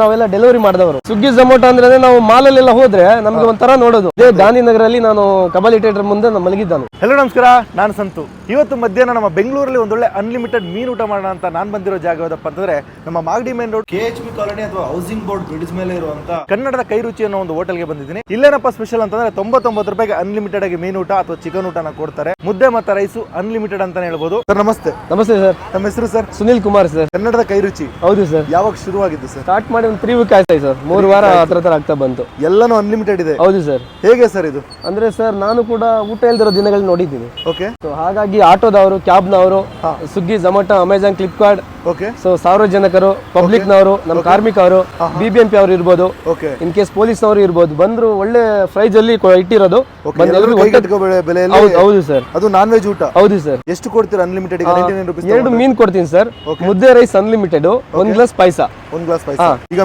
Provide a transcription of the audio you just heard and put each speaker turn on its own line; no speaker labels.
ನಾವೆಲ್ಲ ಡೆಲಿವರಿ ಮಾಡಿದವರು. ಸ್ವಿಗ್ಗಿ ಝೊಮ್ಯಾಟೊ ಅಂದ್ರೆ ನಾವು ಮಾಲಲ್ಲೆಲ್ಲ ಹೋದ್ರೆ ನಮ್ಗೆ ಒಂಥರ ನೋಡೋದು. ಇದೇ ಗಾಂಧಿನಗರಲ್ಲಿ ನಾನು ಕಬಾಲಿ ಥಿಯೇಟರ್ ಮುಂದೆ ಮಲಗಿದ್ದಾನು.
ಹೆಲೋ ನಮಸ್ಕಾರ, ನಾನು ಸಂತು. ಇವತ್ತು ಮಧ್ಯಾಹ್ನ ನಮ್ಮ ಬೆಂಗಳೂರಲ್ಲಿ ಒಂದೊಳ್ಳೆ ಅನ್ಲಿಮಿಟೆಡ್ ಮೀನು ಊಟ ಮಾಡೋಣ ಅಂತ ನಾನು ಬಂದಿರೋ ಜಾಗ ಯಾವುದಪ್ಪ ಅಂತಂದ್ರೆ ನಮ್ಮ Magadi main road KHP colony ಅಥವಾ ಹೌಸಿಂಗ್ ಬೋರ್ಡ್ ಬ್ರಿಡ್ಜ್ ಮೇಲೆ ಇರುವಂತ ಕನ್ನಡದ ಕೈ ರುಚಿ ಅನ್ನೋ ಒಂದು ಹೋಟೆಲ್ಗೆ ಬಂದಿದ್ದೀನಿ. ಇಲ್ಲೇನಪ್ಪ ಸ್ಪೆಷಲ್ ಅಂತಂದ್ರೆ 99 ರೂಪಾಯಿಗೆ ಅನ್ಲಿಮಿಟೆಡ್ ಆಗಿ ಮೀನು ಊಟ ಅಥವಾ ಚಿಕನ್ ಊಟನ ಕೊಡ್ತಾರೆ. ಮುದ್ದೆ ಮತ್ತೆ ರೈಸು ಅನ್ಲಿಮಿಟೆಡ್ ಅಂತಾನೆ ಹೇಳ್ಬೋದು. ಸರ್ ನಮಸ್ತೆ.
ನಮಸ್ತೆ ಸರ್.
ನಮ್ಮ ಹೆಸರು ಸರ್?
ಸುನಿಲ್ ಕುಮಾರ್ ಸರ್.
ಕನ್ನಡದ ಕೈ ರುಚಿ
ಹೌದು ಸರ್.
ಯಾವಾಗ ಶುರುವಾಗಿದ್ದು ಸರ್?
ಸ್ಟಾರ್ಟ್ ಮಾಡಿ ಒಂದು 3 ವೀಕ್ ಆಯ್ತಾయి ಸರ್. 3 ವಾರ ಹತ್ರ ಆಗ್ತಾ ಬಂತು.
ಎಲ್ಲಾನು ಅನ್ಲಿಮಿಟೆಡ್ ಇದೆ.
ಹೌದು ಸರ್.
ಹೇಗೆ ಸರ್ ಇದು?
ಅಂದ್ರೆ ಸರ್ ನಾನು ಕೂಡ ಊಟ ಇಲ್ದಿರೋ ದಿನಗಳು ನೋಡಿದ್ದೀನಿ.
ಓಕೆ.
ಸೊ ಹಾಗಾಗಿ ಆಟೋದವರು, ಕ್ಯಾಬ್ನವರು, Swiggy, Zomato, Amazon, Flipkart,
okay.
So ಸಾರ್ವಜನಿಕರು, ಪಬ್ಲಿಕ್ ನವರು, ನಮ್ಮ ಕಾರ್ಮಿಕರು, BBMP ಅವರು ಇರ್ಬೋದು,
ಓಕೆ.
ಇನ್ ಕೇಸ್ ಪೊಲೀಸ್ ನವರು ಇರ್ಬೋದು, ಬಂದ್ರು ಒಳ್ಳೆ ಪ್ರೈಸ್ ಅಲ್ಲಿ ಇಟ್ಟಿರೋದು.
ಬೆಲೆಯಲ್ಲಿ.
ಹೌದು ಸರ್.
ಅದು ನಾನ್ ವೆಜ್ ಊಟ.
ಹೌದು ಸರ್.
ಎಷ್ಟು ಕೊಡ್ತೀರಾ ಅನ್ಲಿಮಿಟೆಡ್? 99 ರೂಪೀಸ್.
2 ಮೀನ್ ಕೊಡ್ತೀನಿ ಸರ್. ಮುದ್ದೆ ರೈಸ್ ಅನ್ಲಿಮಿಟೆಡ್, 1 ಗ್ಲಾಸ್ ಪಾಯಸ.
1 ಗ್ಲಾಸ್ ಪಾಯಸ. ಈಗ